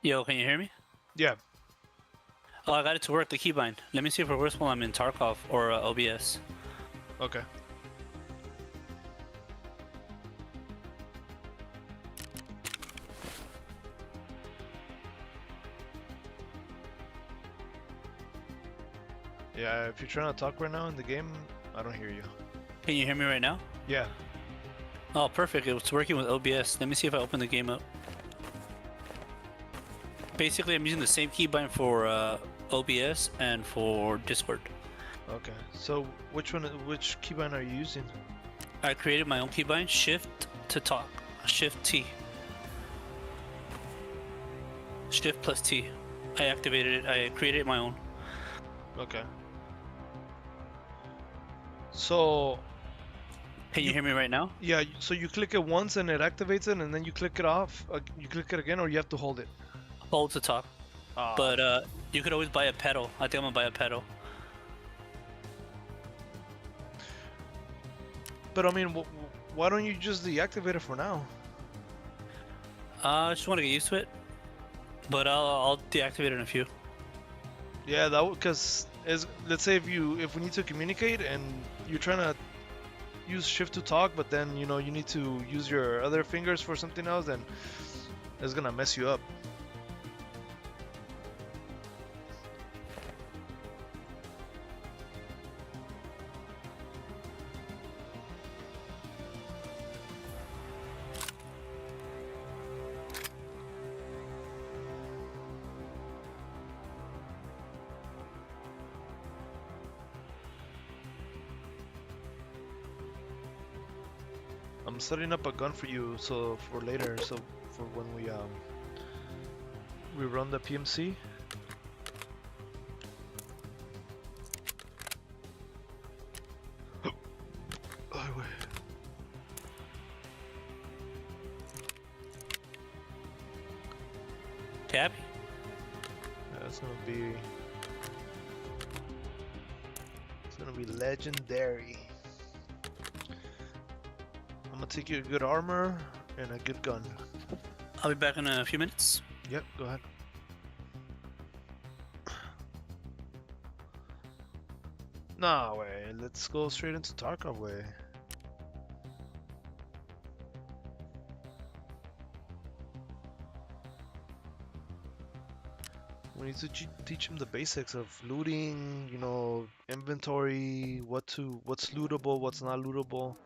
Yo, can you hear me? Yeah. Oh, I got it to work, the keybind. Let me see if it works while I'm in Tarkov or OBS. Okay. Yeah, if you're trying to talk right now in the game, I don't hear you. Can you hear me right now? Yeah. Oh, perfect. It's working with OBS. Let me see if I open the game up. Basically, I'm using the same keybind for OBS and for Discord. Okay. So which keybind are you using? I created my own keybind, Shift to talk, Shift T. Shift plus T. I activated it. I created my own. Okay. So Can you hear me right now? yeah, so you click it once and it activates it, and then you click it off. You click it again, or you have to hold it. Hold to talk. Ah. But you could always buy a pedal. I think I'm gonna buy a pedal. But I mean, why don't you just deactivate it for now? I just want to get used to it. But I'll deactivate it in a few. Yeah, that would, because let's say if we need to communicate and you're trying to use shift to talk, but then you need to use your other fingers for something else, then it's gonna mess you up. I'm setting up a gun for you, so for later, so for when we run the PMC. Oh, wait. Tabby? That's gonna be legendary. I'm gonna take you a good armor and a good gun. I'll be back in a few minutes. Yep, go ahead. Nah, way. Let's go straight into Tarkov way. We need to teach him the basics of looting, inventory, what's lootable, what's not lootable.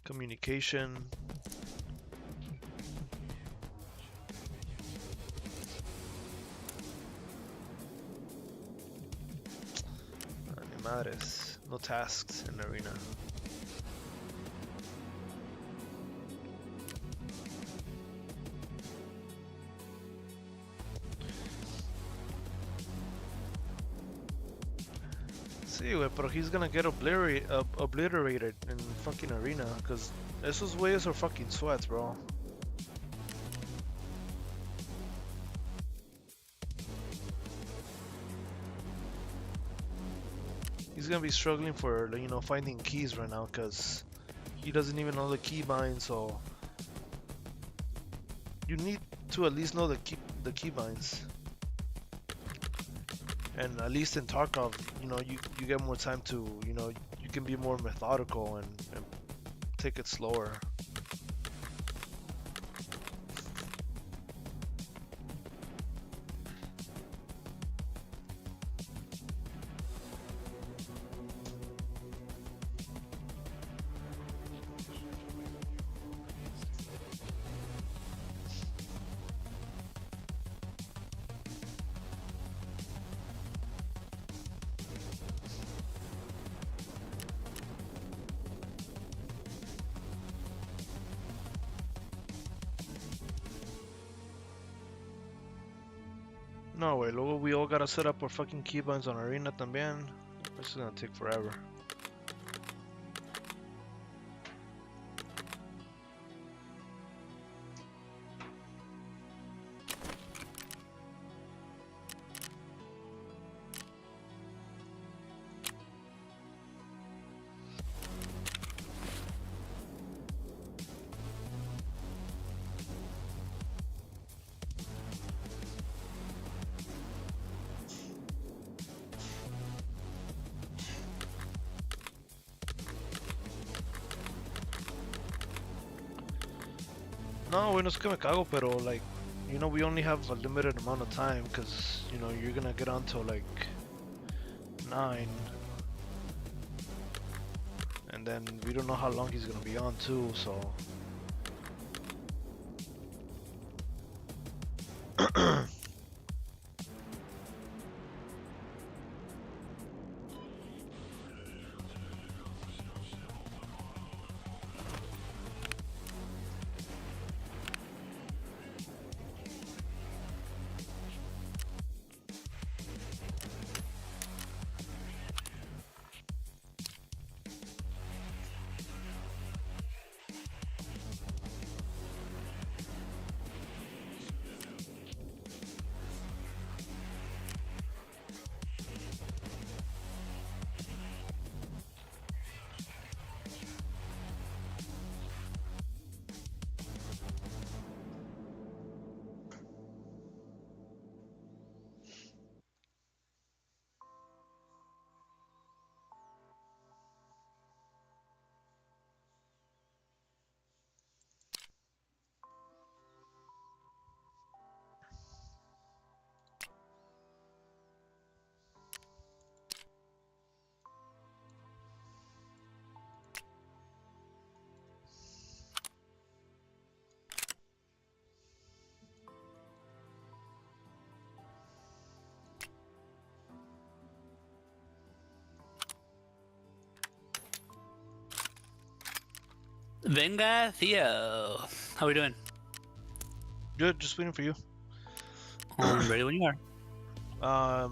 Communication. Ni madres. No tasks in arena. Sí, güey, pero he's gonna get obliterated in fucking arena, because esos güeyes are fucking sweats, bro. He's gonna be struggling for, finding keys right now, because he doesn't even know the keybind, so you need to at least know the keybinds. And at least in Tarkov, you get more time to, you can be more methodical and take it slower. No way, luego we all gotta set up our fucking keybinds on arena también. This is gonna take forever. No, bueno, es que me cago, pero like, you know, we only have a limited amount of time because, you know, you're gonna get on till like 9. And then we don't know how long he's gonna be on too, so. Venga, Theo. How we doing? Good, just waiting for you. Ready when you are.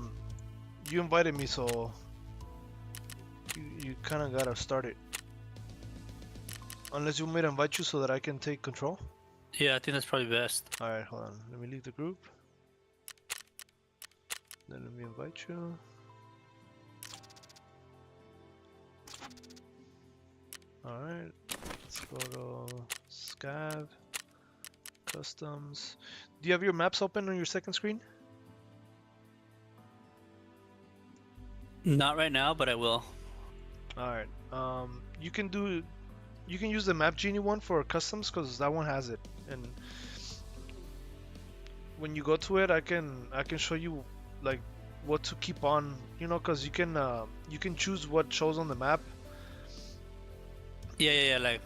You invited me, so you kind of gotta start it. Unless you want me to invite you so that I can take control. Yeah, I think that's probably best. Alright, hold on. Let me leave the group. Then let me invite you. Alright, let's go to Scav, Customs. Do you have your maps open on your second screen? Not right now, but I will. Alright, you can use the Map Genie one for customs because that one has it. And when you go to it, I can show you like what to keep on, you know, because you can choose what shows on the map. Yeah. Like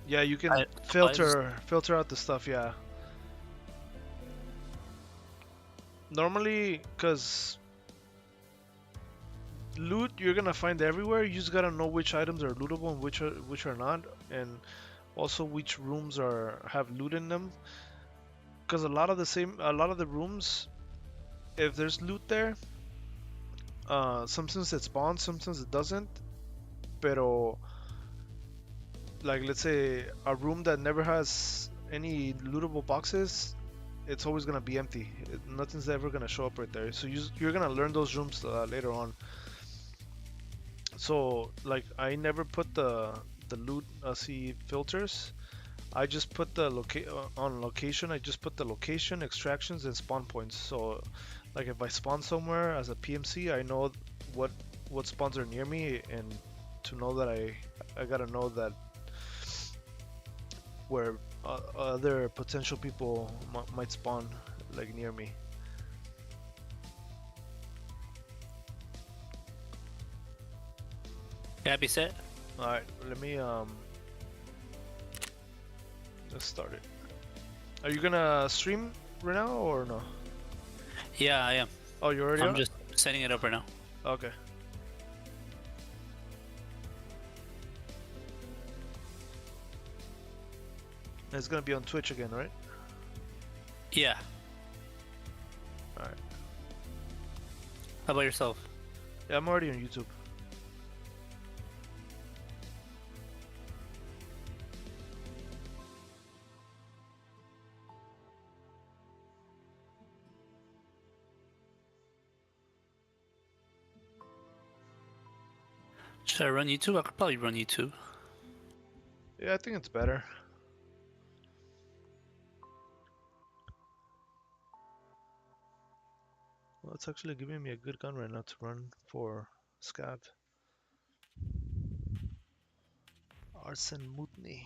Yeah, you can supplies. filter out the stuff. Yeah. Normally, because loot you're gonna find everywhere. You just gotta know which items are lootable and which are not, and also which rooms have loot in them. Because a lot of the rooms, if there's loot there, sometimes it spawns, sometimes it doesn't. Pero like let's say a room that never has any lootable boxes, it's always gonna be empty. Nothing's ever gonna show up right there. So you're gonna learn those rooms later on. So like I never put the loot see filters. I just put the on location. I just put the location, extractions, and spawn points. So like if I spawn somewhere as a PMC, I know what spawns are near me, and to know that I gotta know that where other potential people might spawn like near me. Yeah, be set. All right, let me let's start it. Are you gonna stream right now or no? Yeah, I am. Oh, you already I'm on? just setting it up right now. Okay. It's gonna be on Twitch again, right? Yeah. All right. How about yourself? Yeah, I'm already on YouTube. Should I run YouTube? I could probably run YouTube. Yeah, I think it's better. Well, it's actually giving me a good gun right now to run for Scav. Arsen Mutni.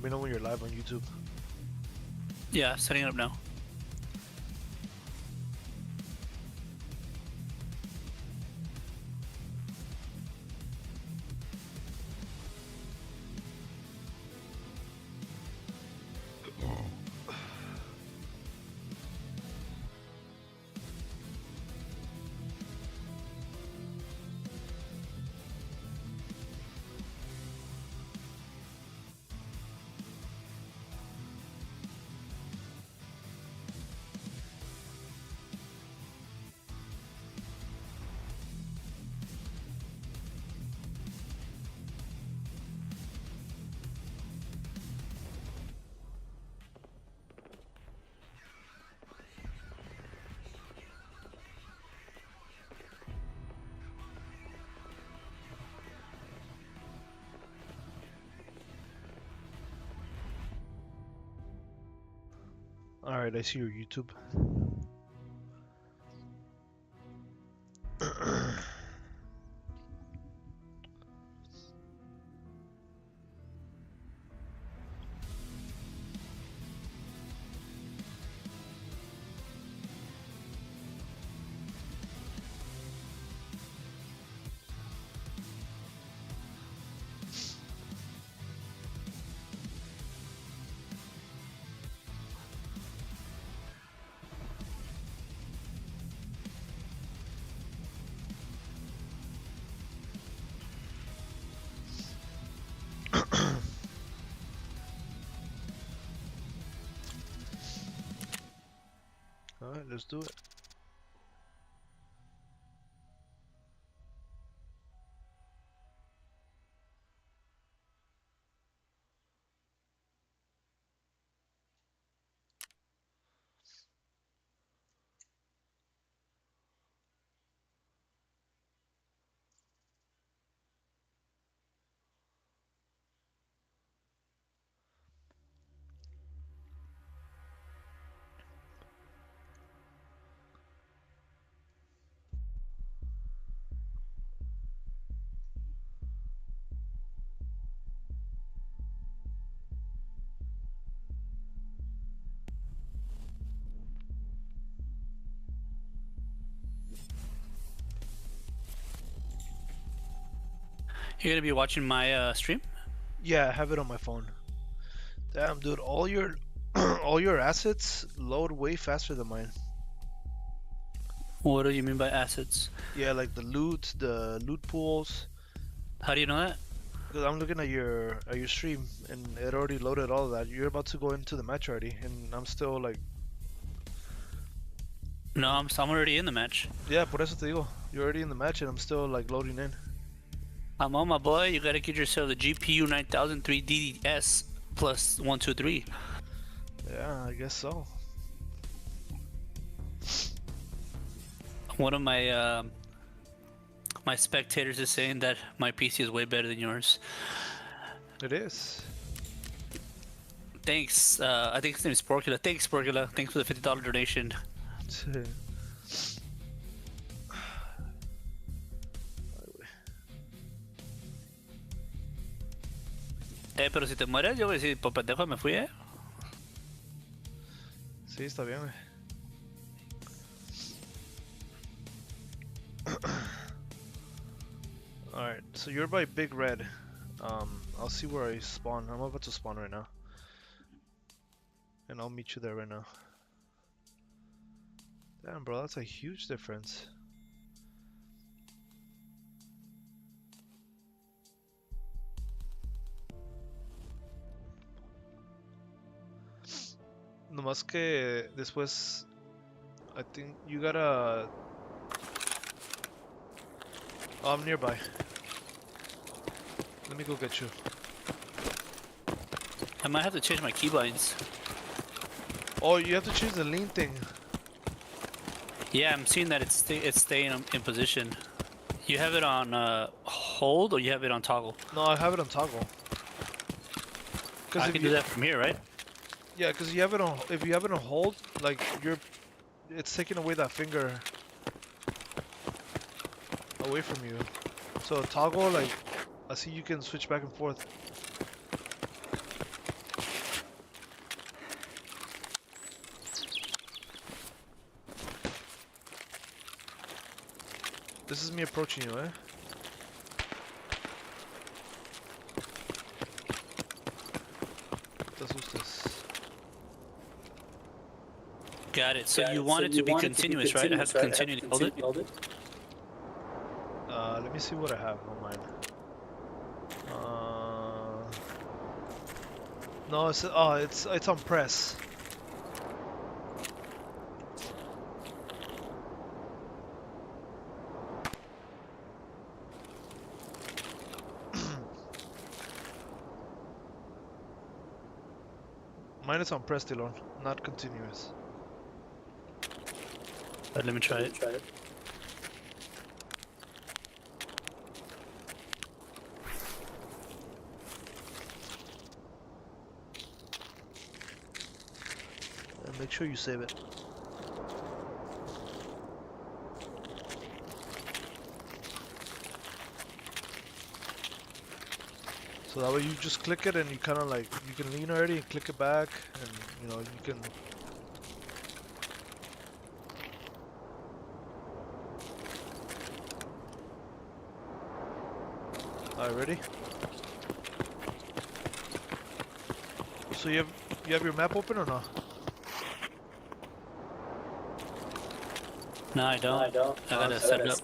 me know when you're live on YouTube. Yeah, setting it up now. Alright, I see your YouTube. Alright, let's do it. You're gonna be watching my stream? Yeah, I have it on my phone. Damn, dude, all your all your assets load way faster than mine. What do you mean by assets? Yeah, like the loot pools. How do you know that? Because I'm looking at your stream and it already loaded all of that. You're about to go into the match already, and I'm still like, No, I'm already in the match. yeah, por eso te digo. You're already in the match and I'm still like loading in. I'm on my boy. You gotta get yourself the GPU 9003 DDS plus 123. Yeah, I guess so. One of my my spectators is saying that my PC is way better than yours. It is. Thanks. I think his name is Sporkula. Thanks, Sporkula. Thanks for the $50 donation. Pero si te mueres, yo voy a decir, por pendejo me fui, Sí, está bien, güey. Alright, so you're by Big Red. I'll see where I spawn. I'm about to spawn right now. And I'll meet you there right now. Damn, bro, that's a huge difference. Nomás que después, I think you gotta... Oh, I'm nearby. Let me go get you. I might have to change my keybinds. Oh, you have to choose the lean thing. Yeah, I'm seeing that it's staying in position. You have it on hold or you have it on toggle? No, I have it on toggle. I can do that from here, right? Yeah, because you have it on. If you have it on hold, like it's taking away that finger away from you. So toggle, like, I see you can switch back and forth. This is me approaching you, eh? What's this? Got it. So you want it to be continuous, right? It has to continue to hold it. Let me see what I have on mine. No, it's on press. Mine is on press, Dylan, not continuous. Let me try it. And make sure you save it. So that way you just click it and you kind of like, you can lean already and click it back and you know, you can... Alright, ready? So you have your map open or not? No, I don't. I gotta set it up.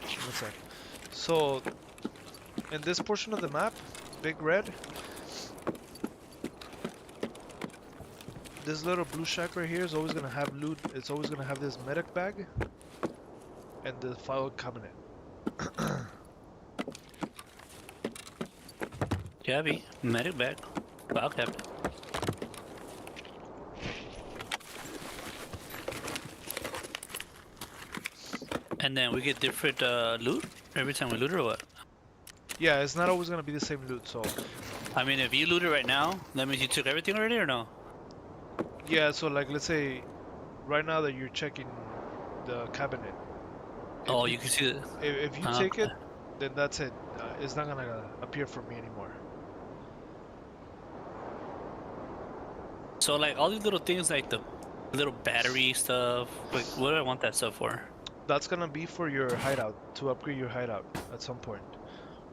One sec. So, in this portion of the map, big red, this little blue shack right here is always gonna have loot. It's always gonna have this medic bag and the file cabinet. Gabby, medic bag. File cabinet. And then we get different loot every time we loot it, or what? Yeah, it's not always gonna be the same loot. So, I mean, if you loot it right now, that means you took everything already, or no? yeah. So like, let's say, right now that you're checking the cabinet. Oh, you can see it. If you take it, then that's it. It's not gonna appear for me anymore. So like all these little things, like the little battery stuff. Like, what do I want that stuff for? That's gonna be for your hideout, to upgrade your hideout at some point.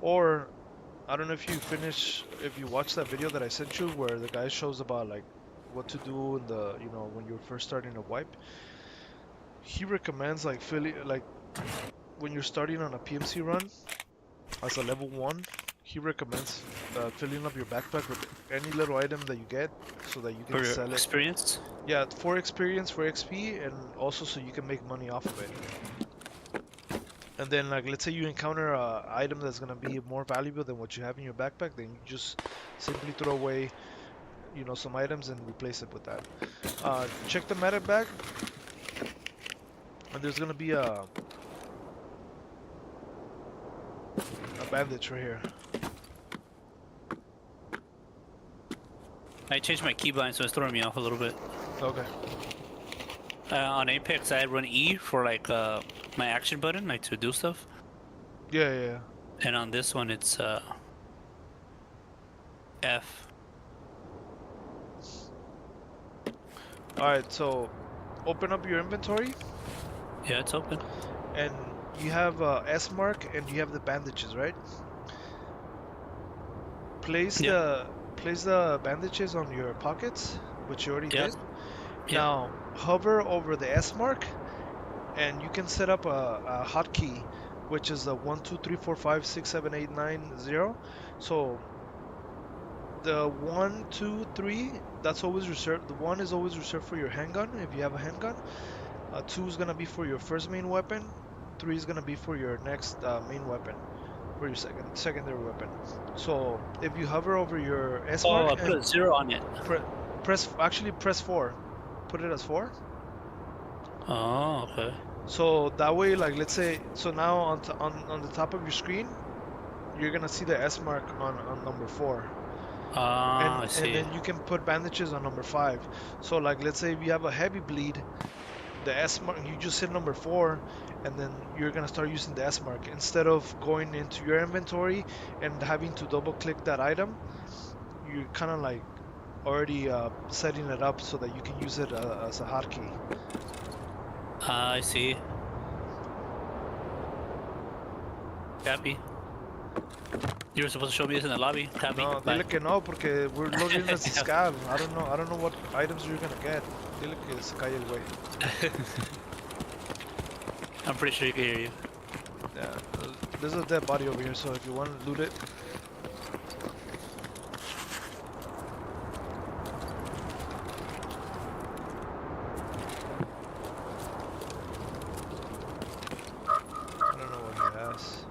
Or, I don't know if you watched that video that I sent you where the guy shows about like what to do in the, you know, when you're first starting a wipe. He recommends like when you're starting on a PMC run as a level 1, he recommends filling up your backpack with any little item that you get so that you can sell it. Experience? Yeah, for experience, for XP, and also so you can make money off of it. And then, like, let's say you encounter an item that's gonna be more valuable than what you have in your backpack, then you just simply throw away, you know, some items and replace it with that. Check the medic bag, and there's gonna be a bandage right here. I changed my keybind, so it's throwing me off a little bit. Okay. On Apex, I run E for like my action button, like to do stuff. Yeah. And on this one, it's F. Alright, so open up your inventory. Yeah, it's open. And you have S mark and you have the bandages, right? Place the bandages on your pockets, which you already did. Yeah. Now hover over the S mark, and you can set up a hotkey, which is the 1 2 3 4 5 6 7 8 9 0. So the 1 2 3, that's always reserved. The 1 is always reserved for your handgun if you have a handgun. 2 is gonna be for your first main weapon. 3 is gonna be for your next main weapon, for your secondary weapon. So if you hover over your S mark, I put a 0 on it. press 4. Put it as 4. Oh, okay. So that way, like, let's say, so now on the top of your screen, you're gonna see the S mark on number 4. I see. And then you can put bandages on number 5. So like, let's say if you have a heavy bleed, the S mark, you just hit number 4, and then you're gonna start using the S mark instead of going into your inventory and having to double click that item. You kind of like already setting it up so that you can use it as a hotkey. I see. Copy. You were supposed to show me this in the lobby. Copy. No, Bye. dile que no, porque we're loading as a scab. I don't know what items you're gonna get. Dile que se calle el güey. I'm pretty sure he can hear you. Yeah, there's a dead body over here, so if you want to loot it. I don't know what he has.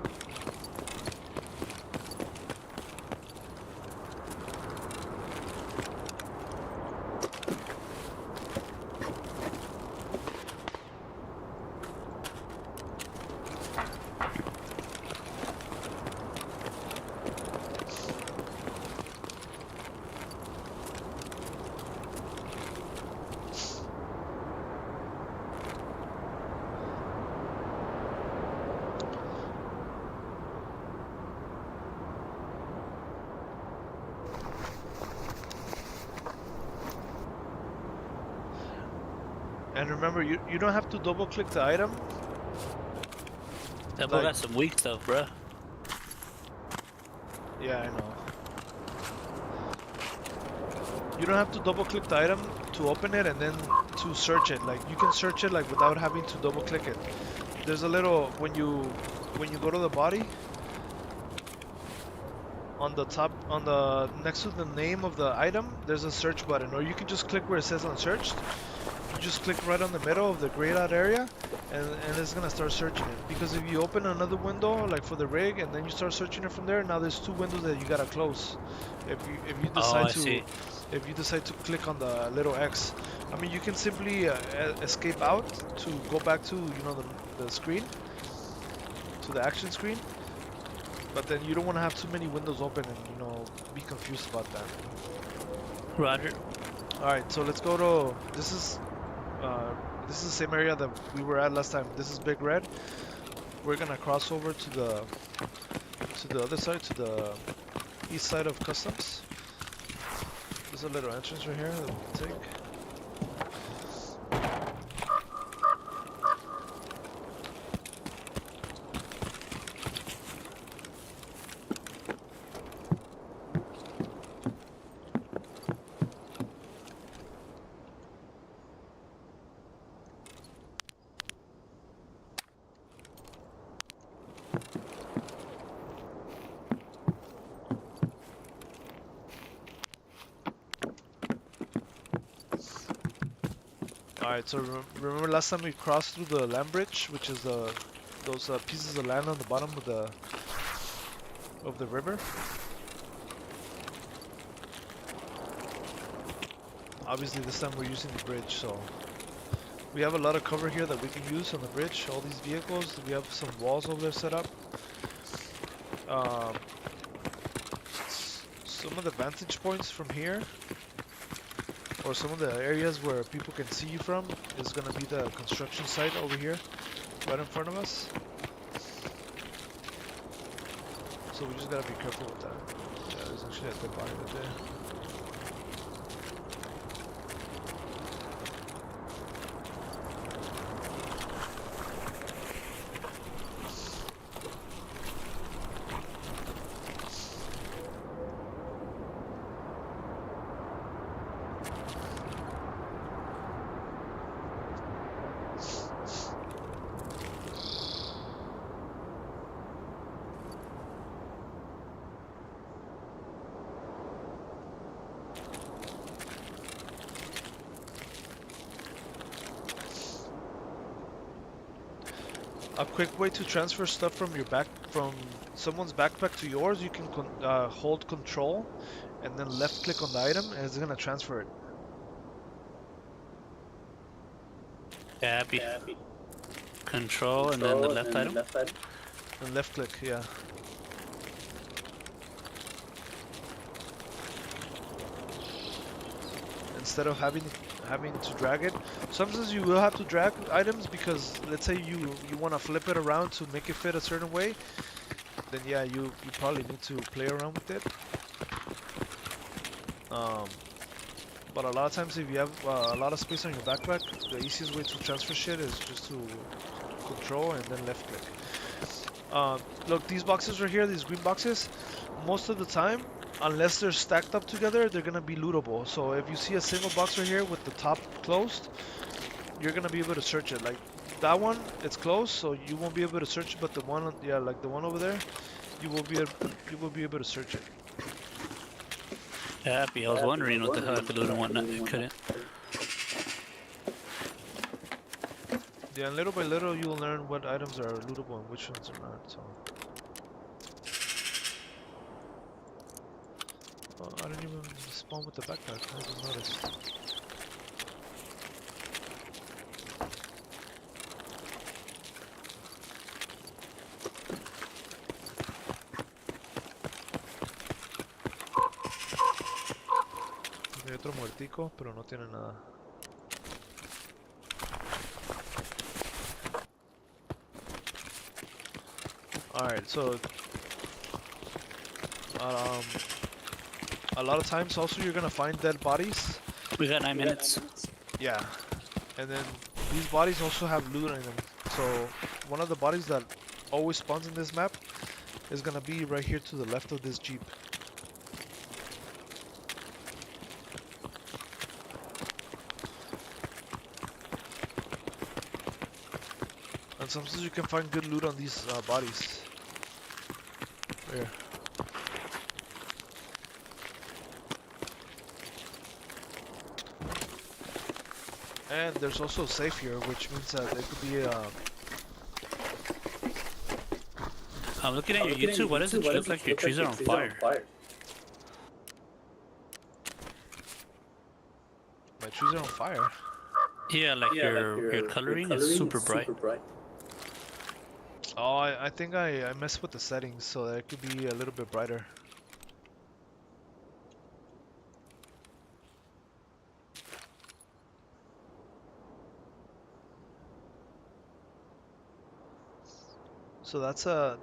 And remember, you don't have to double click the item. That boy Like- got some weak stuff, bruh. Yeah, I know. You don't have to double click the item to open it and then to search it. Like you can search it like without having to double click it. There's a little when you go to the body on the top next to the name of the item, there's a search button, or you can just click where it says unsearched. You just click right on the middle of the grayed out area and it's gonna start searching it. Because if you open another window like for the rig and then you start searching it from there, now there's two windows that you gotta close. If you decide I see. if you decide to click on the little X, I mean you can simply escape out to go back to the screen, to the action screen. But then you don't want to have too many windows open and be confused about that. Roger. All right, so let's go to this is the same area that we were at last time. This is Big Red. We're gonna cross over to the other side, to the east side of customs. There's a little entrance right here that we can take. Alright, so remember last time we crossed through the land bridge, which is those pieces of land on the bottom of the river? Obviously this time we're using the bridge, so we have a lot of cover here that we can use on the bridge. All these vehicles, we have some walls over there set up. Some of the vantage points from here, or some of the areas where people can see you from, is going to be the construction site over here, right in front of us. So we just got to be careful with that. Yeah, there's actually a dead body right there. A quick way to transfer stuff from someone's backpack to yours, you can hold control and then left click on the item and it's gonna transfer it. Copy. Control and then the left item. And left click, yeah. Instead of having to drag it. Sometimes you will have to drag items because let's say you want to flip it around to make it fit a certain way, then yeah, you probably need to play around with it. But a lot of times, if you have a lot of space on your backpack, the easiest way to transfer shit is just to control and then left click. Look, these boxes right here, these green boxes, most of the time, unless they're stacked up together, they're gonna be lootable. So if you see a single box right here with the top closed, you're gonna be able to search it. Like that one, it's closed, so you won't be able to search it. But the one, yeah, like the one over there, you will be able to search it. Happy. I was wondering what the hell I could loot and whatnot. I couldn't. Yeah, and little by little, you will learn what items are lootable and which ones are not. So. Oh, I didn't even spawn with the backpack. I didn't notice. Hay otro muertico, pero no tiene nada. Alright, so a lot of times also you're gonna find dead bodies. We got 9 minutes. Yeah, and then these bodies also have loot in them. So one of the bodies that always spawns in this map is gonna be right here to the left of this jeep. And sometimes you can find good loot on these bodies. Here. And there's also a safe here, which means that it could be I'm looking at your YouTube. Why does it look like your trees are on fire? my trees are on fire. Yeah, like your coloring is super bright. Oh, I think I messed with the settings so that it could be a little bit brighter. So that's a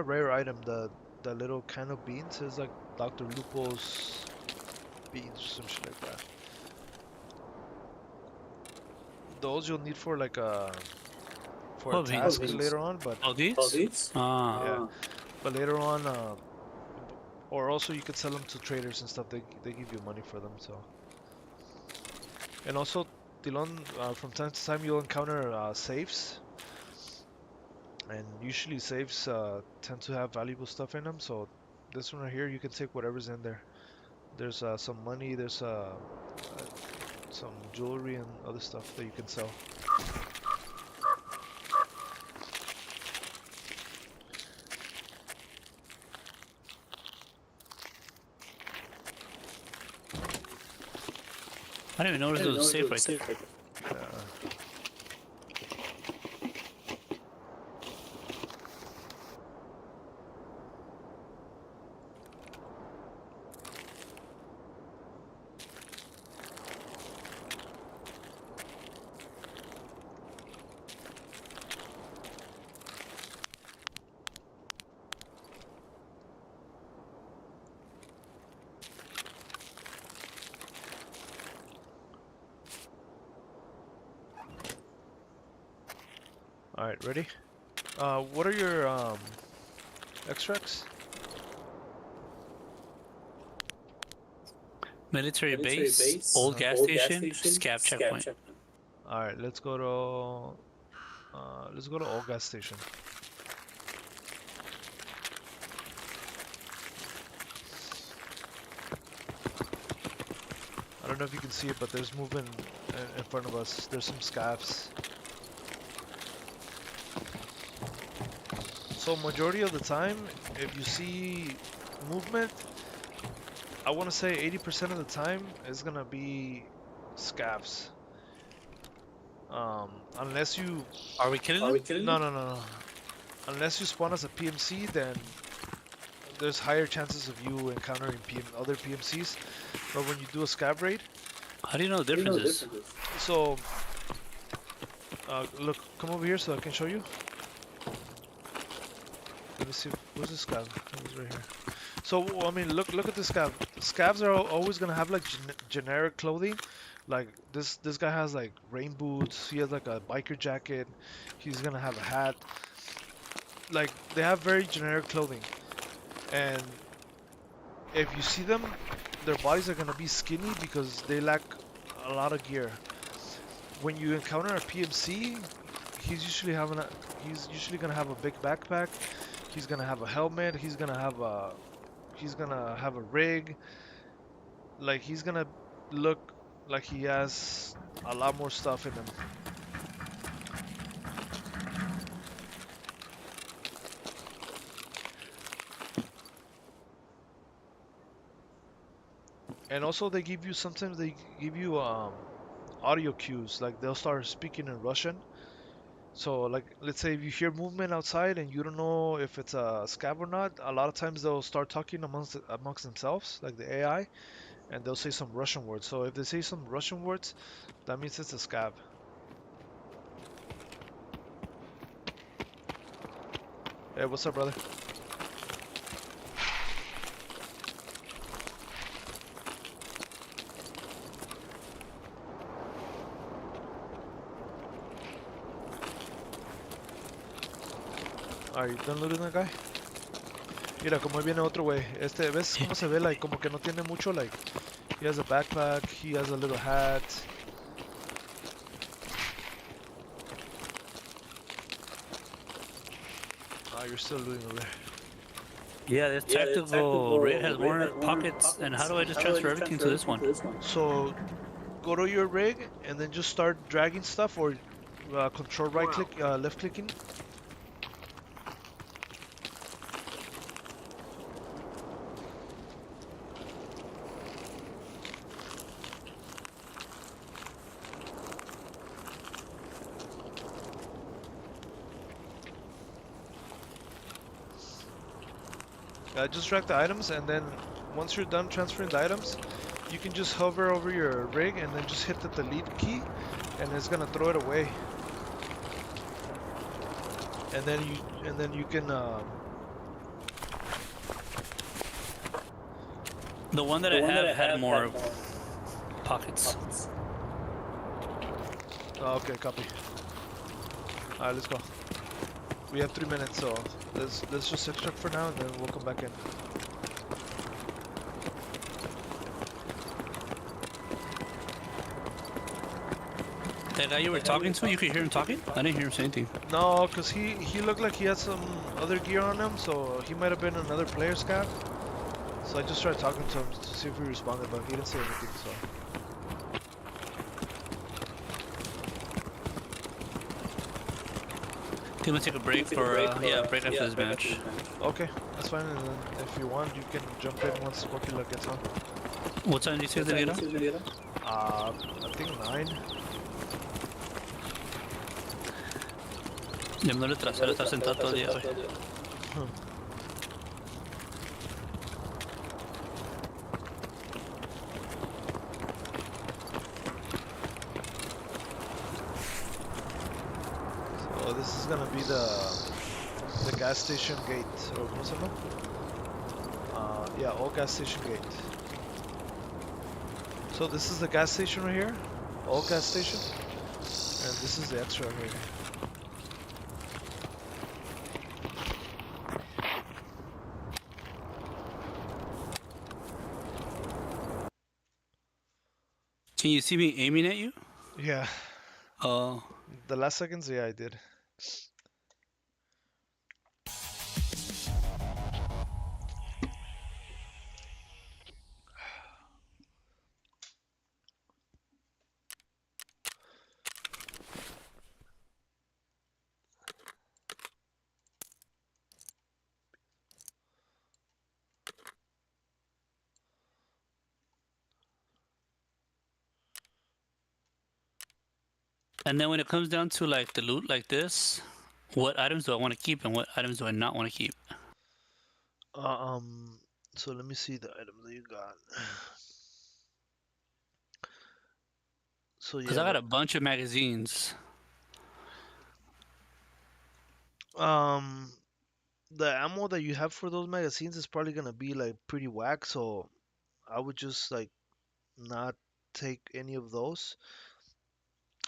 rare item. The little can of beans is like Dr. Lupo's beans or some shit like that. Those you'll need for like a task later on, but Oh, these? Ah. yeah. But later on, or also you could sell them to traders and stuff. They give you money for them. So. And also, Tilon, from time to time you'll encounter safes. And usually safes tend to have valuable stuff in them, so this one right here, you can take whatever's in there. There's some money, there's some jewelry and other stuff that you can sell. I didn't even notice there was a safe right there. Alright, ready? What are your extracts? Military base, old gas station, scav checkpoint. Alright, let's go to old gas station. I don't know if you can see it, but there's movement in front of us. There's some scavs. So majority of the time, if you see movement, I want to say 80% of the time is gonna be scavs. Unless you... Are we killing them? No. Unless you spawn as a PMC, then there's higher chances of you encountering other PMCs. But when you do a scav raid... How do you know the differences? So... look, come over here so I can show you. Let me see, where's this guy? He's right here. So I mean, look at the scav. Scavs are always gonna have like generic clothing. Like this guy has like rain boots. He has like a biker jacket. He's gonna have a hat. Like they have very generic clothing. And if you see them, their bodies are gonna be skinny because they lack a lot of gear. When you encounter a PMC, he's usually gonna have a big backpack. He's gonna have a helmet. He's gonna have a rig. Like he's gonna look like he has a lot more stuff in him. And also they give you sometimes they give you audio cues. Like they'll start speaking in Russian. So like let's say if you hear movement outside and you don't know if it's a scab or not, a lot of times they'll start talking amongst themselves, like the AI, and they'll say some Russian words. So if they say some Russian words, that means it's a scab. Hey, what's up, brother? Are you done looting that guy? Mira, como él viene otro güey. ¿Ves cómo se ve? Like, como que no tiene mucho, like, he has a backpack, he has a little hat. Ah, you're still looting over there. Yeah, this tactical rig has more pockets. And how do I just transfer everything to this one? So, go to your rig and then just start dragging stuff or control right click, left clicking. Just drag the items, and then once you're done transferring the items, you can just hover over your rig and then just hit the delete key, and it's gonna throw it away. And then you can. The one that I have had more pockets. Oh, okay, copy. All right, let's go. We have 3 minutes, so let's just extract for now, and then we'll come back in. That guy you were talking to, you could hear him talking? I didn't hear him say anything. No, cause he looked like he had some other gear on him, so he might have been another player scav. So I just started talking to him to see if he responded, but he didn't say anything. So. Can we take a break for yeah, break after this match? Okay, that's fine. And then if you want, you can jump in once Scorpio gets on. What time do you say they get on? I think 9. Ya me duele el trasero estar sentado todo el día hoy. So this is gonna be the gas station gate, or ¿cómo se llama? Yeah, all gas station gate. So this is the gas station right here, all gas station, and this is the extra right here. Can you see me aiming at you? Yeah. Oh. The last seconds, yeah, I did. And then when it comes down to like the loot like this, what items do I want to keep and what items do I not want to keep? So let me see the item that you got. So Because yeah, I got a bunch of magazines. um, the ammo that you have for those magazines is probably gonna be like pretty whack. So I would just like not take any of those.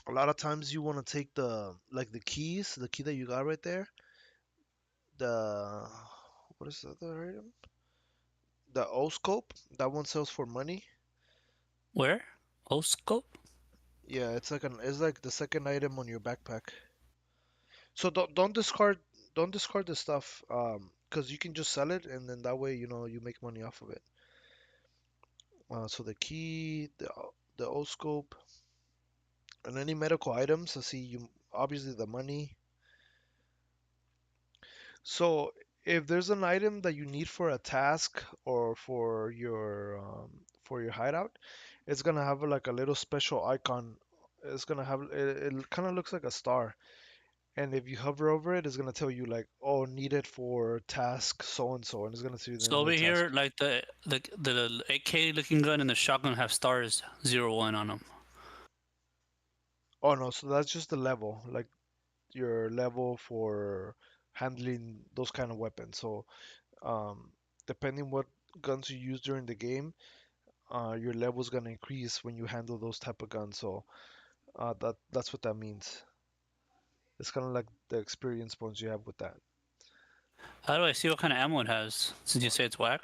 A lot of times you want to take the like the keys, the key that you got right there. The what is the other item? The O scope. That one sells for money. Where? Oh, scope? Yeah, it's like the second item on your backpack. So don't discard the stuff 'cause you can just sell it and then that way you know you make money off of it. So the key, the O scope, and any medical items. I see you obviously the money. So if there's an item that you need for a task or for your hideout, it's gonna have like a little special icon. It's gonna have it kind of looks like a star. And if you hover over it, it's gonna tell you like, oh, needed for task so and it's gonna tell you the So name of over the task. here, like the AK looking gun and the shotgun have stars 0, 1 on them. Oh no, so that's just the level, like your level for handling those kind of weapons. So um, depending what guns you use during the game, your level's gonna increase when you handle those type of guns. So that's what that means. It's kind of like the experience points you have with that. How do I see what kind of ammo it has? Since you say it's whack,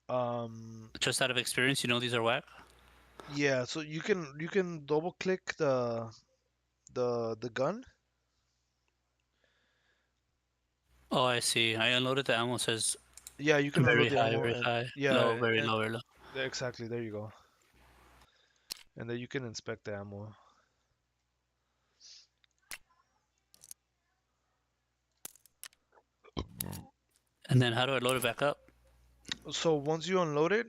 Um, just out of experience, you know these are whack. yeah, so you can double click the gun. Oh, I see. I unloaded the ammo. It says Yeah, you can unload the ammo very and high, yeah, low, very and low, very low. exactly there you go. And then you can inspect the ammo. And then how do I load it back up? So once you unload it,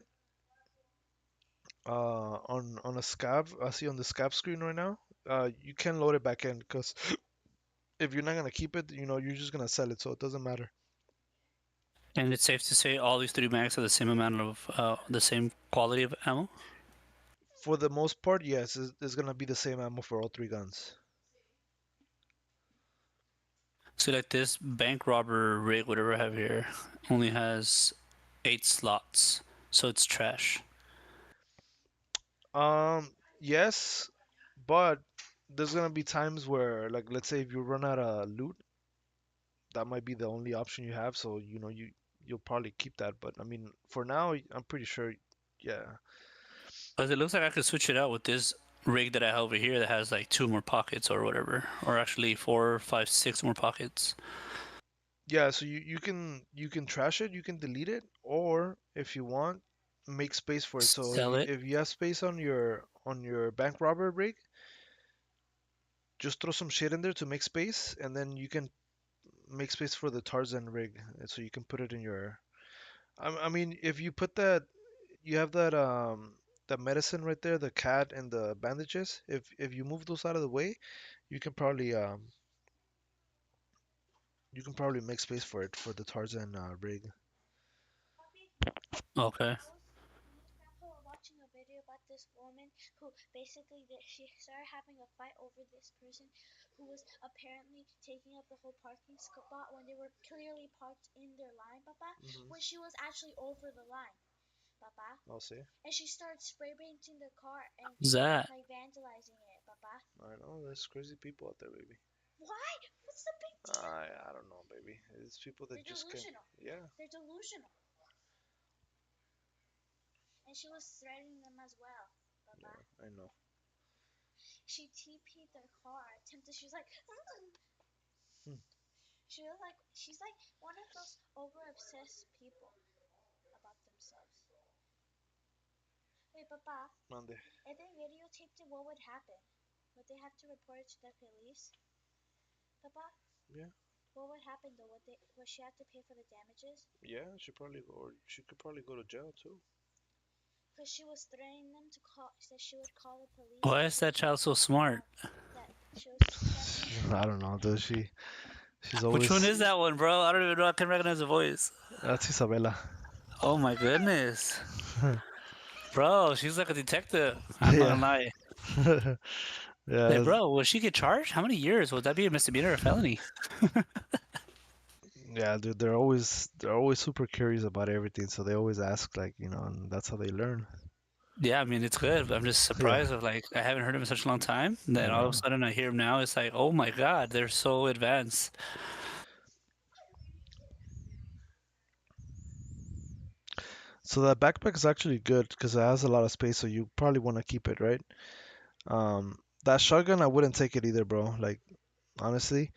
on a scav, I see on the scav screen right now, you can load it back in because if you're not gonna keep it, you know, you're just gonna sell it, so it doesn't matter. And it's safe to say all these three mags are the same amount of the same quality of ammo. For the most part, yes, it's gonna be the same ammo for all three guns. So like this bank robber rig, whatever I have here, only has 8 slots, so it's trash. Yes, but there's gonna be times where, like, let's say if you run out of loot, that might be the only option you have. So, you know, you'll probably keep that. But I mean, for now, I'm pretty sure, yeah. Because it looks like I could switch it out with this rig that I have over here that has like 2 more pockets or whatever, or actually 4, 5, 6 more pockets. Yeah, so you can trash it, you can delete it, or if you want, make space for it. So Sell it. if you have space on your bank robber rig, just throw some shit in there to make space, and then you can make space for the Tarzan rig, and so you can put it in your. I mean, if you put that, you have that medicine right there, the cat and the bandages. If you move those out of the way, you can probably you can probably make space for it for the Tarzan rig. Okay. Watching a video about this woman who basically she started having a fight over this person who was apparently taking up the whole parking spot when they were clearly parked in their line, Papa, when she was actually over the line, Papa. I'll see. And she started spray painting the car and What's that? like vandalizing it, Papa. I know there's crazy people out there, baby. Why? What's the big deal? I don't know, baby. It's people that They're just can. delusional. Yeah, They're delusional. And she was threatening them as well, Papa. yeah, I know. She TP'd their car. Attempted. She was like, Hmm. she's like one of those over obsessed people about themselves. Wait, Papa, Mande. if they videotaped it, what would happen? Would they have to report it to the police? Papa, Yeah, what would happen though? Would she have to pay for the damages? yeah. She probably or she could probably go to jail too. Because she was threatening them to call. That she would call the police. Why is that child so smart? That she was. I don't know. Does she? She's Which always. one is that one, bro? I don't even know. I can recognize the voice. That's Isabella. Oh my goodness. Bro, she's like a detective. I'm not Yeah. gonna lie. Yeah. Hey, bro, will she get charged? How many years? Would that be a misdemeanor or a felony? Yeah, dude, they're always super curious about everything, so they always ask, like, and that's how they learn. Yeah, I mean it's good, but I'm just Yeah, surprised of like I haven't heard him in such a long time. Then all of a yeah. sudden I hear him now. It's like, oh my God, they're so advanced. So that backpack is actually good because it has a lot of space, so you probably want to keep it, right? That shotgun, I wouldn't take it either, bro. Like, honestly.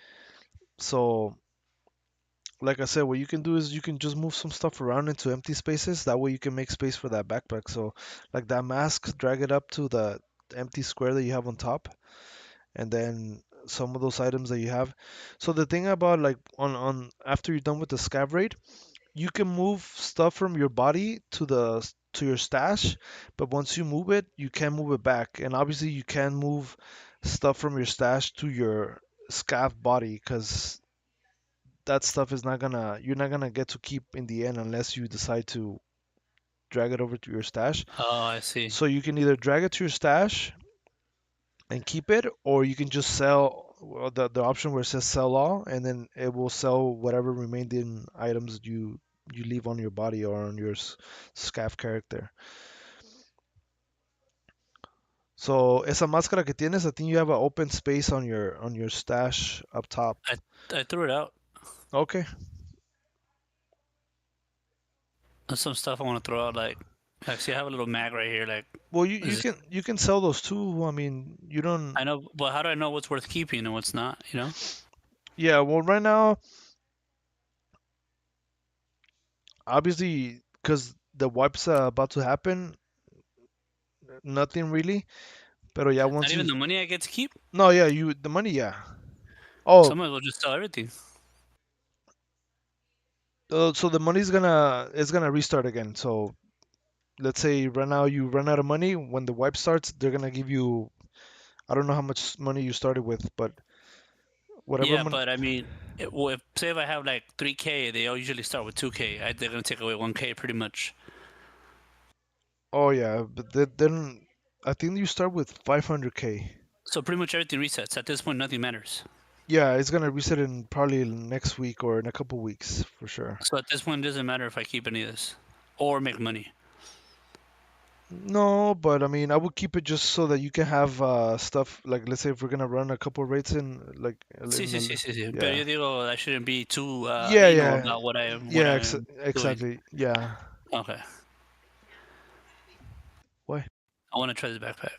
So, like I said, what you can do is you can just move some stuff around into empty spaces. That way you can make space for that backpack. So, like that mask, drag it up to the empty square that you have on top, and then some of those items that you have. So the thing about, like, on after you're done with the scav raid, you can move stuff from your body to your stash, but once you move it, you can move it back. And obviously you can move stuff from your stash to your scav body, because that stuff is not gonna you're not gonna get to keep in the end unless you decide to drag it over to your stash. Oh, I see. So you can either drag it to your stash and keep it, or you can just sell, well, the option where it says sell all, and then it will sell whatever remaining items you leave on your body or on your scav character. So esa máscara que tienes, I think you have an open space on your stash up top. I I threw it out. Okay. There's some stuff I want to throw out. Like, see, I have a little mag right here. Like, Well, you is it, you can sell those too. I mean, you don't. I know, but how do I know what's worth keeping and what's not? You know? Yeah. Well, right now, obviously, because the wipe's about to happen, nothing really. Pero yeah, Not once even you. the money I get to keep. No, yeah, the money, yeah. So I Oh, might as well just sell everything. so the money's gonna restart again. So let's say right now you run out of money. When the wipe starts, they're gonna give you. I don't know how much money you started with, but whatever Yeah, money. but I mean, well, say if I have like 3K, they all usually start with 2K. They're gonna take away 1K pretty much. Oh yeah, but then I think you start with 500K. So pretty much everything resets. At this point, nothing matters. Yeah, it's gonna reset in probably next week or in a couple weeks for sure. So at this point, it doesn't matter if I keep any of this or make money. No, but I mean, I would keep it just so that you can have stuff like, let's say if we're gonna run a couple rates in, like, Sí, in sí, sí, the, sí, sí. Pero yeah, yo digo, I shouldn't be too yeah, anal yeah, about what yeah, I'm doing. exactly, yeah. Okay, Why? I want to try this backpack.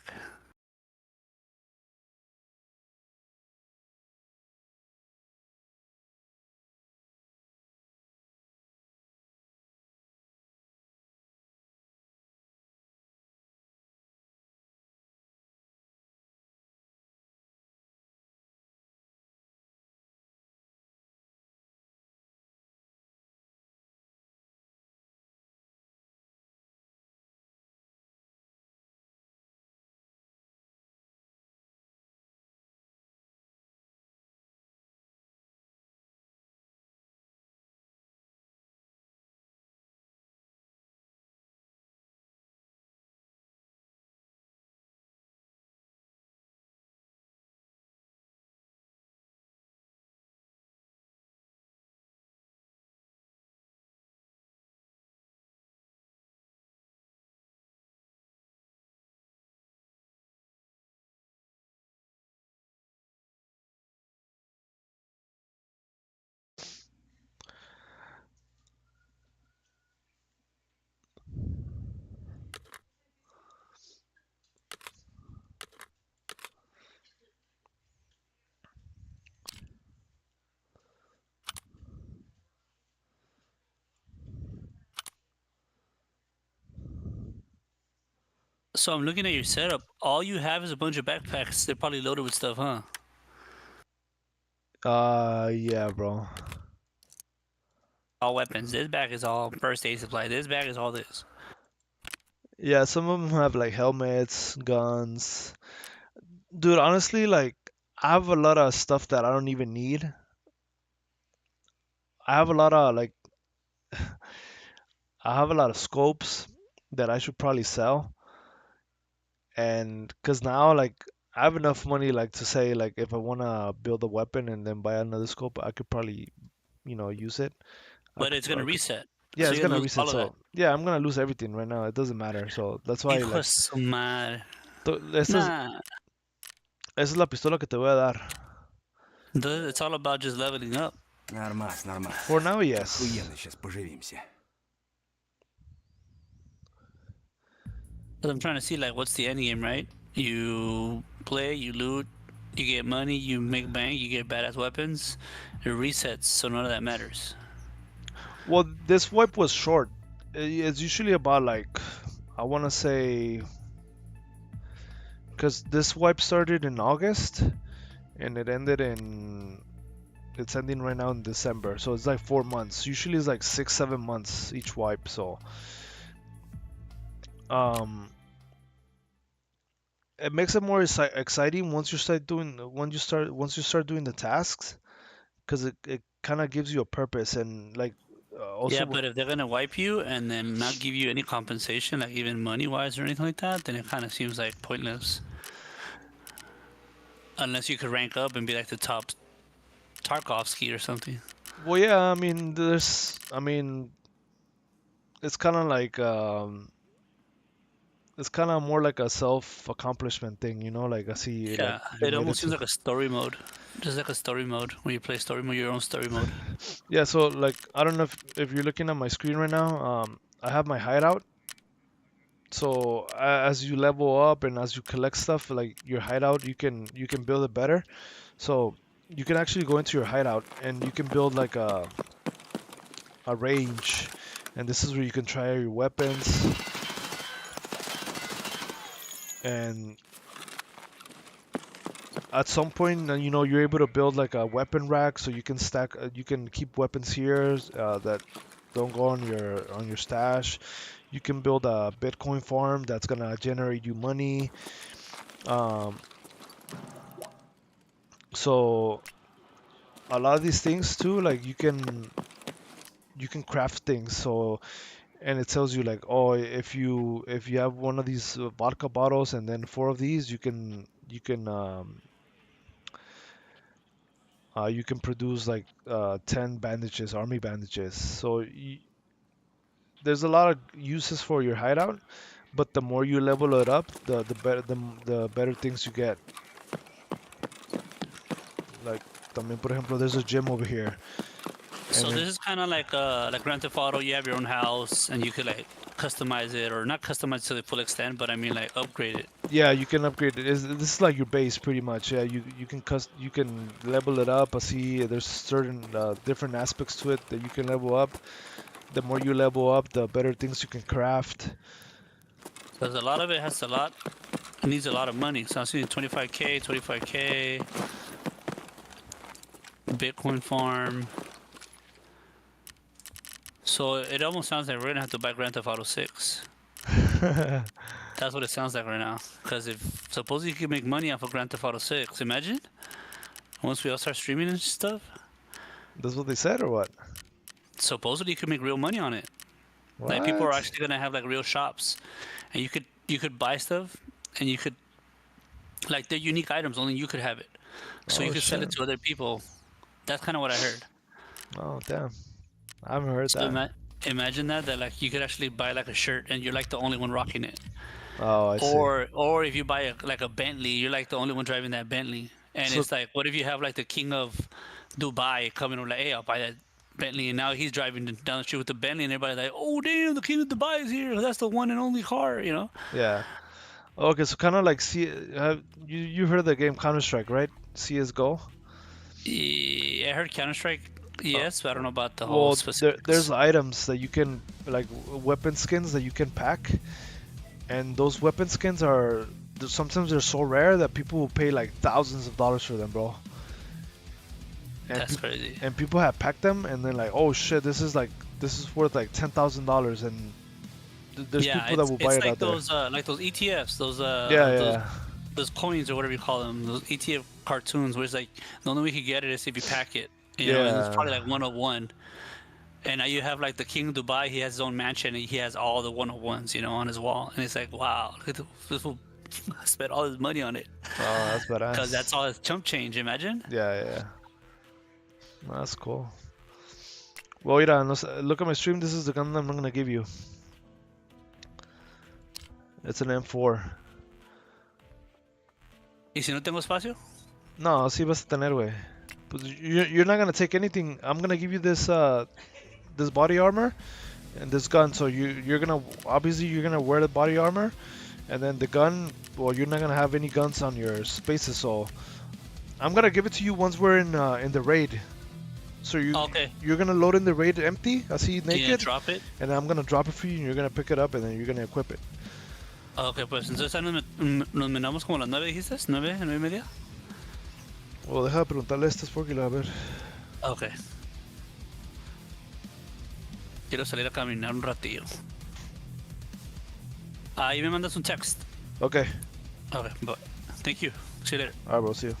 So I'm looking at your setup. All you have is a bunch of backpacks. They're probably loaded with stuff, huh? Yeah, bro. All weapons. This bag is all first aid supply. This bag is all this. Yeah, some of them have like helmets, guns. Dude, honestly, like, I have a lot of stuff that I don't even need. I have a lot of like I have a lot of scopes that I should probably sell. And because now, like, I have enough money, like, to say, like, if I want to build a weapon and then buy another scope, I could probably use it. But it's gonna reset, Yeah, so it's you're gonna gonna lose reset. all of that. So yeah, I'm gonna lose everything right now. It doesn't matter. So that's why Hijo de like, su madre. esa Nah, es la pistola que te voy a dar. it's all about just leveling up. Нормас, нормас. For now, yes. Охуенно сейчас поживимся. But I'm trying to see like what's the end game, right? You play, you loot, you get money, you make bank, you get badass weapons. It resets, so none of that matters. Well, this wipe was short. It's usually about like, I want to say, because this wipe started in August and it's ending right now in December. So it's like 4 months. Usually it's like 6, 7 months each wipe. So um, it makes it more exciting once you start doing the tasks, because it kind of gives you a purpose. And like Yeah, also but if they're gonna wipe you and then not give you any compensation, like even money wise or anything like that, then it kind of seems like pointless. Unless you could rank up and be like the top Tarkovsky or something. well, yeah, I mean, it's kind of like it's kind of more like a self accomplishment thing, like I see like Yeah, you it made it almost seems to. like a story mode. Just like a story mode when you play story mode, your own story mode. Yeah, so like I don't know if you're looking at my screen right now. I have my hideout. So as you level up and as you collect stuff, like your hideout, you can build it better. So you can actually go into your hideout and you can build like a range, and this is where you can try your weapons. And at some point, you're able to build like a weapon rack, so you can you can keep weapons here that don't go on your stash. You can build a Bitcoin farm that's gonna generate you money. Um, so a lot of these things too, like you can craft things. So, and it tells you like, oh, if you have one of these vodka bottles and then four of these, you can produce like 10 bandages, army bandages. So there's a lot of uses for your hideout, but the more you level it up, the better things you get. Like, también, por ejemplo, there's a gym over here, and So then this is kind of like Grand Theft Auto. You have your own house and you could like customize it, or not customize to the full extent, but I mean like upgrade it. yeah, you can upgrade it. This is like your base pretty much. Yeah, you can level it up. I see there's certain different aspects to it that you can level up. The more you level up, the better things you can craft. Because a lot of it it needs a lot of money. So I'm seeing 25k, Bitcoin farm. So it almost sounds like we're gonna have to buy Grand Theft Auto 6. That's what it sounds like right now. Because if supposedly you can make money off of Grand Theft Auto 6, imagine once we all start streaming and stuff. That's what they said, or what? Supposedly you could make real money on it. Like people are What? actually gonna have like real shops, and you could buy stuff, and you could like they're unique items. Only you could have it, so you Oh could sell it shit. to other people. That's kind of what I heard. Oh damn. I haven't heard So that. imagine that like you could actually buy like a shirt, and you're like the only one rocking it. Oh, I see. Or if you buy like a Bentley, you're like the only one driving that Bentley. And So it's like, what if you have like the king of Dubai coming over like, hey, I'll buy that Bentley, and now he's driving down the street with the Bentley, and everybody's like, oh damn, the king of Dubai is here. That's the one and only car. yeah. Okay, so kind of like you heard of the game Counter Strike, right? CS:GO. I heard Counter Strike, Uh, yes, but I don't know about the whole well, there's specifics. items that you can like weapon skins that you can pack, and those weapon skins sometimes they're so rare that people will pay like thousands of dollars for them, bro. And That's crazy. people have packed them, and then like, oh shit, this is worth like $10,000, and there's Yeah, people that will buy it's it out there. like those ETFs, Yeah, those yeah, those coins or whatever you call them, those ETF cartoons, where it's like the only way you can get it is if you pack it, and it's probably yeah. like 101. And now you have like the king of Dubai, he has his own mansion and he has all the 101s, on his wall. And it's like, wow, look at this fool spent all his money on it. Oh, that's Because that's badass. all his chump change, imagine? Yeah, yeah. That's cool. Well, mira, no, look at my stream. This is the gun I'm gonna give you. It's an M4. ¿Y si no tengo espacio? No, sí vas a tener, güey. Pues you're not gonna take anything. I'm gonna give you this body armor and this gun. So you're gonna obviously you're gonna wear the body armor, and then the gun. Well, you're not gonna have any guns on your spaces. So I'm gonna give it to you once we're in the raid. So Okay. you're gonna load in the raid empty, así Can you naked, drop it? and then I'm gonna drop it for you, and you're gonna pick it up, and then you're gonna equip it. Ok, pues entonces ahí nos miramos como a las 9, dijiste, 9, 9:30. Well, deja de preguntarle a este porque lo va a ver. Ok. Quiero salir a caminar un ratillo. Ahí me mandas un text. Okay. Ok, bye. Thank you. See you later. Alright, bro. See you.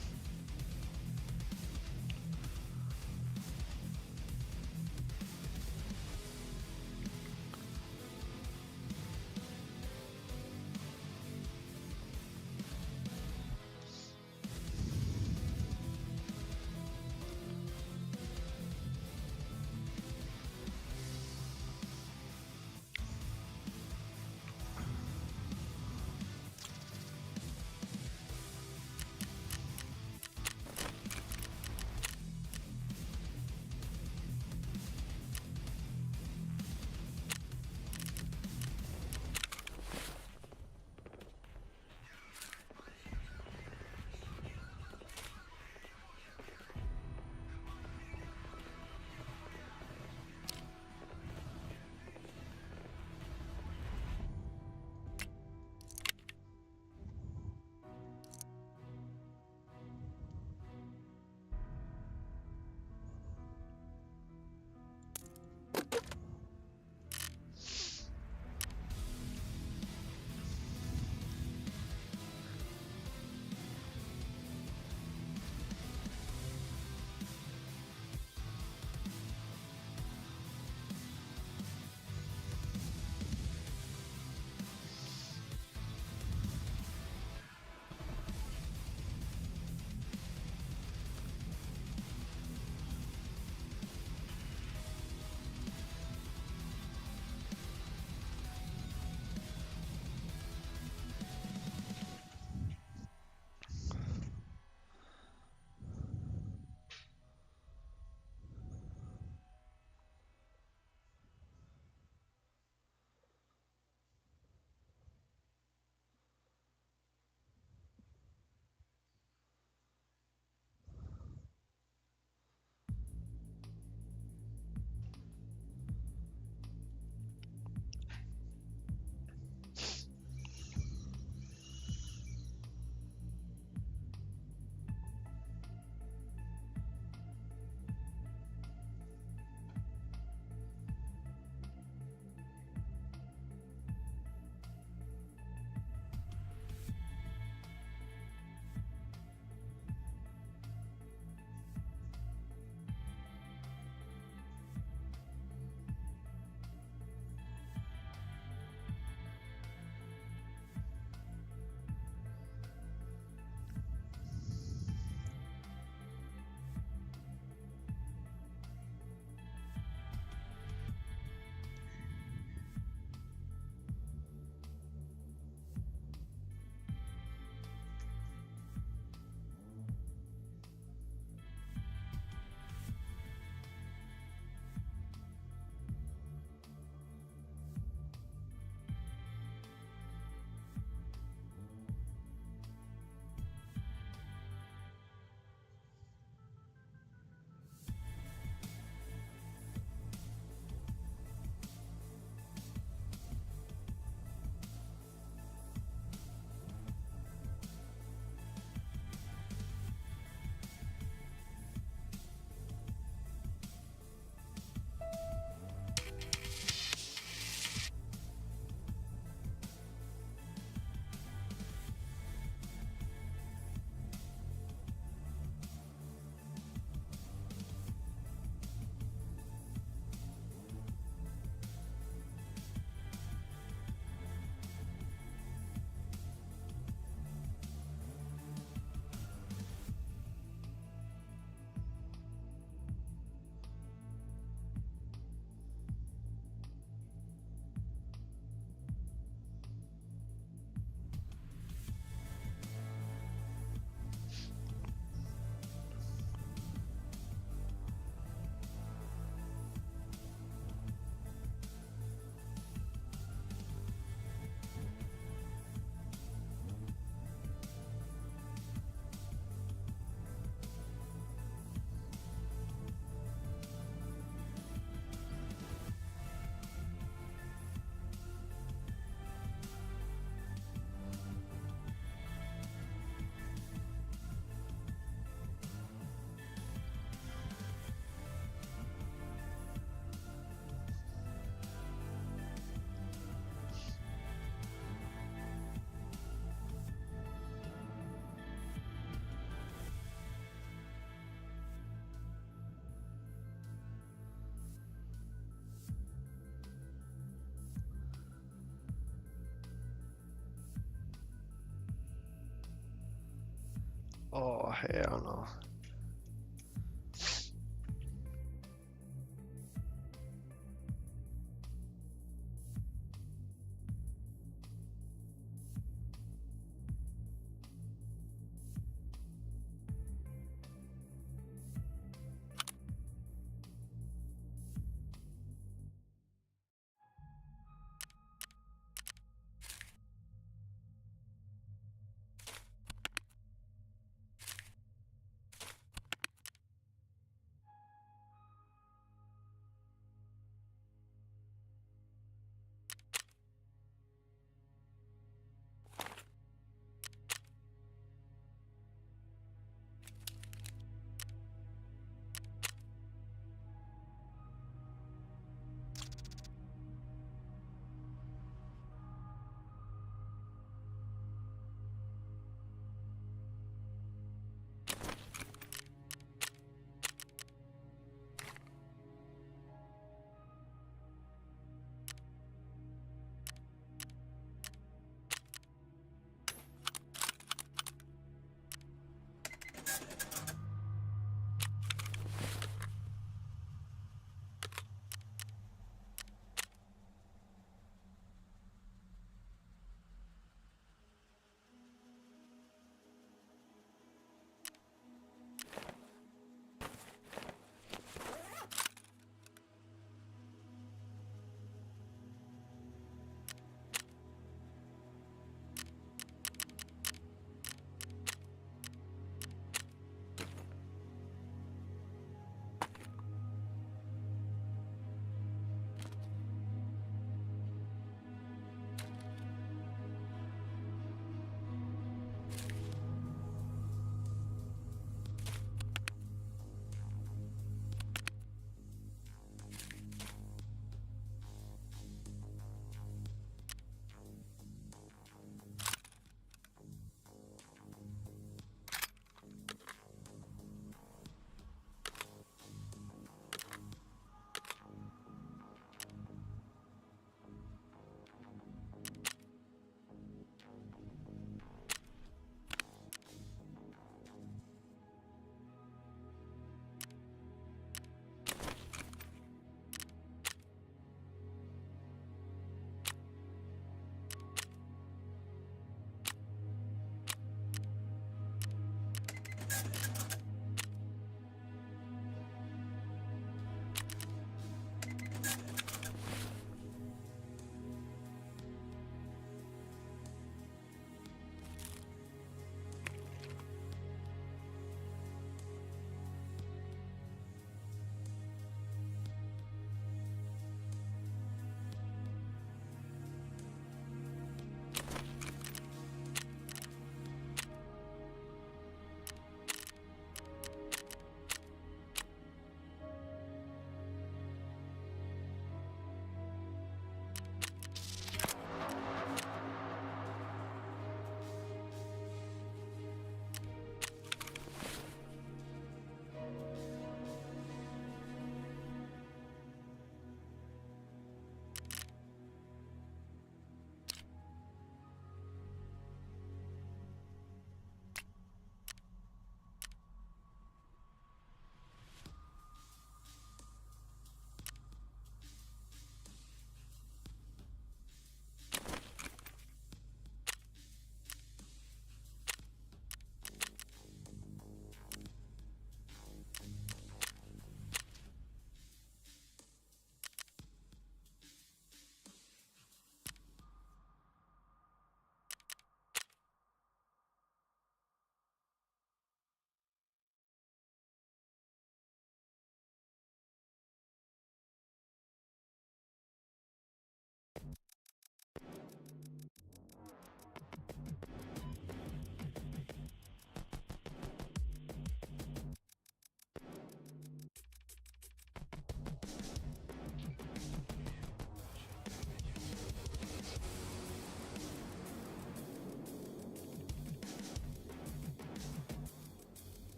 Oh hell no.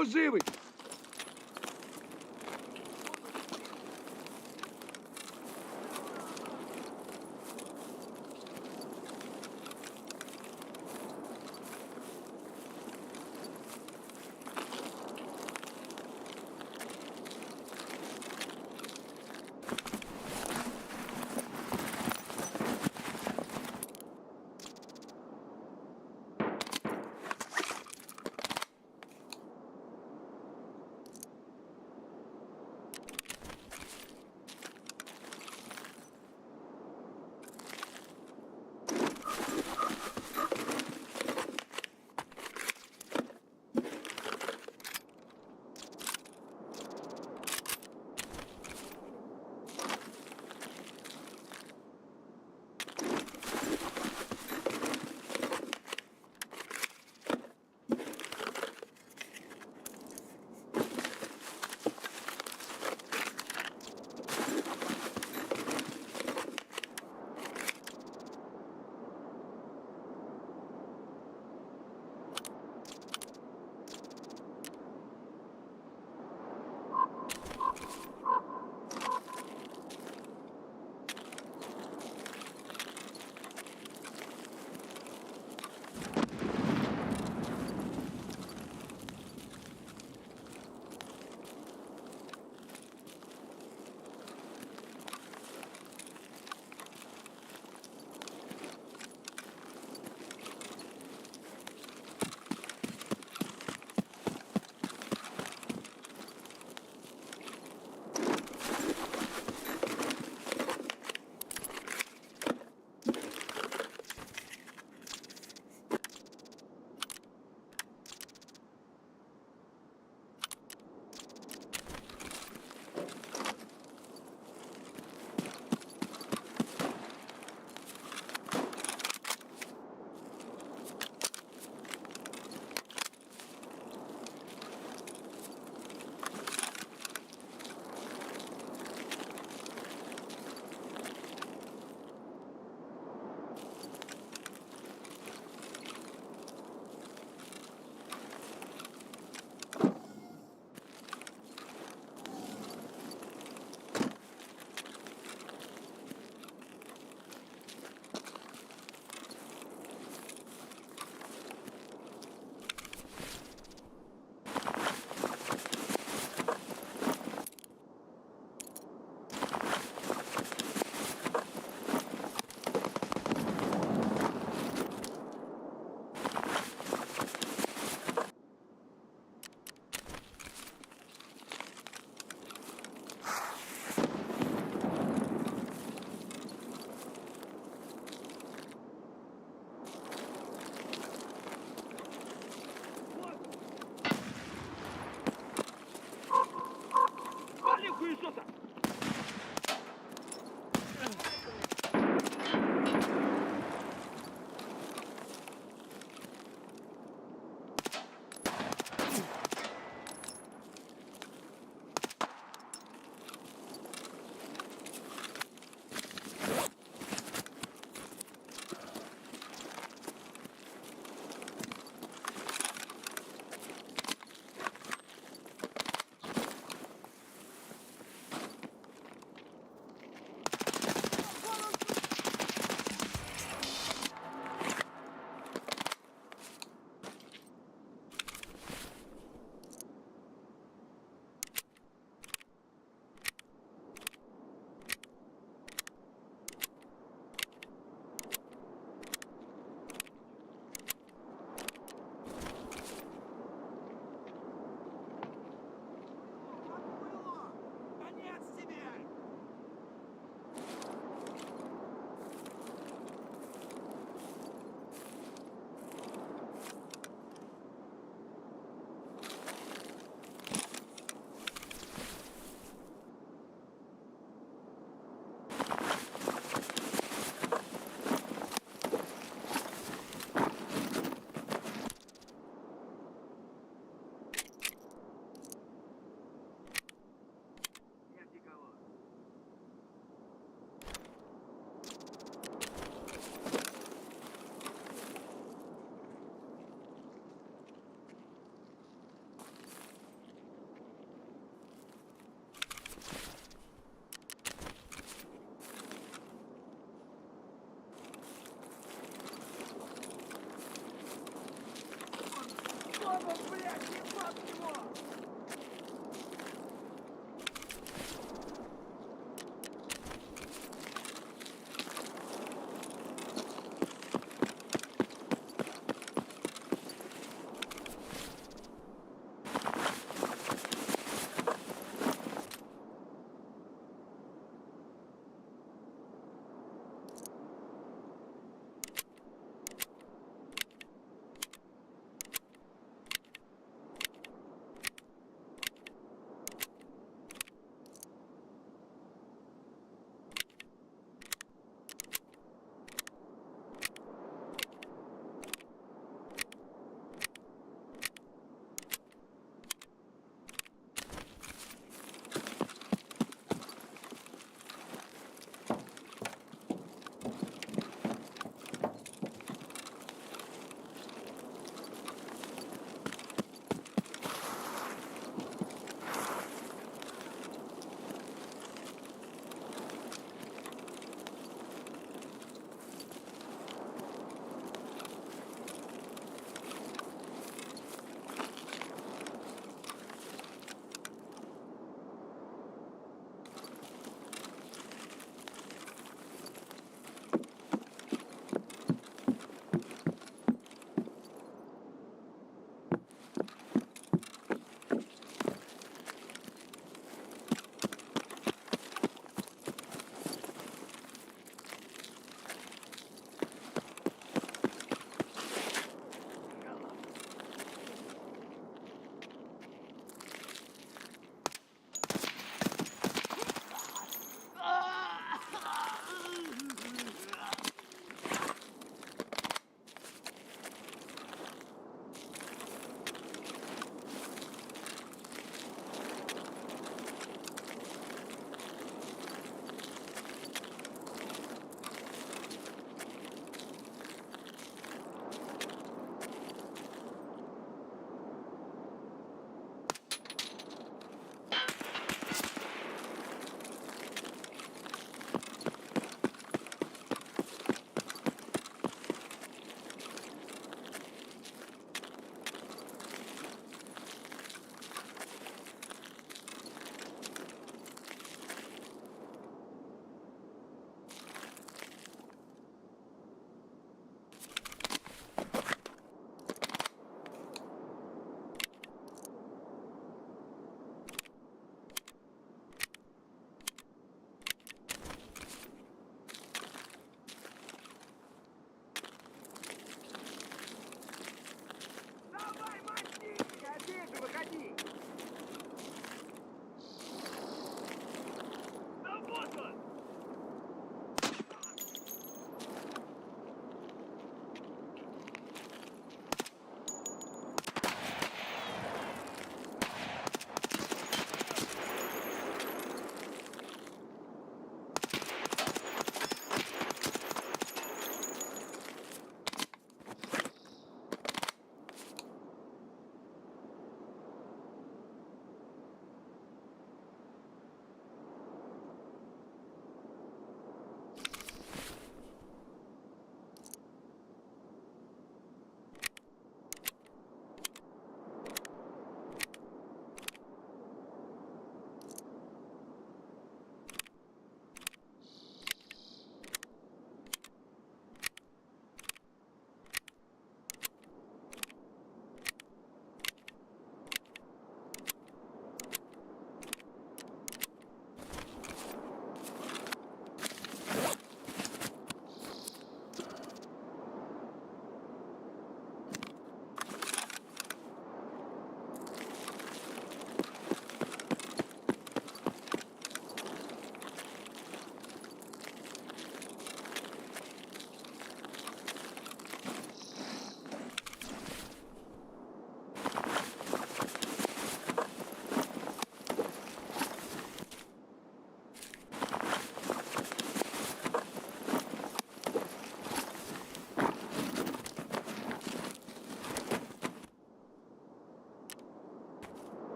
Хто живий?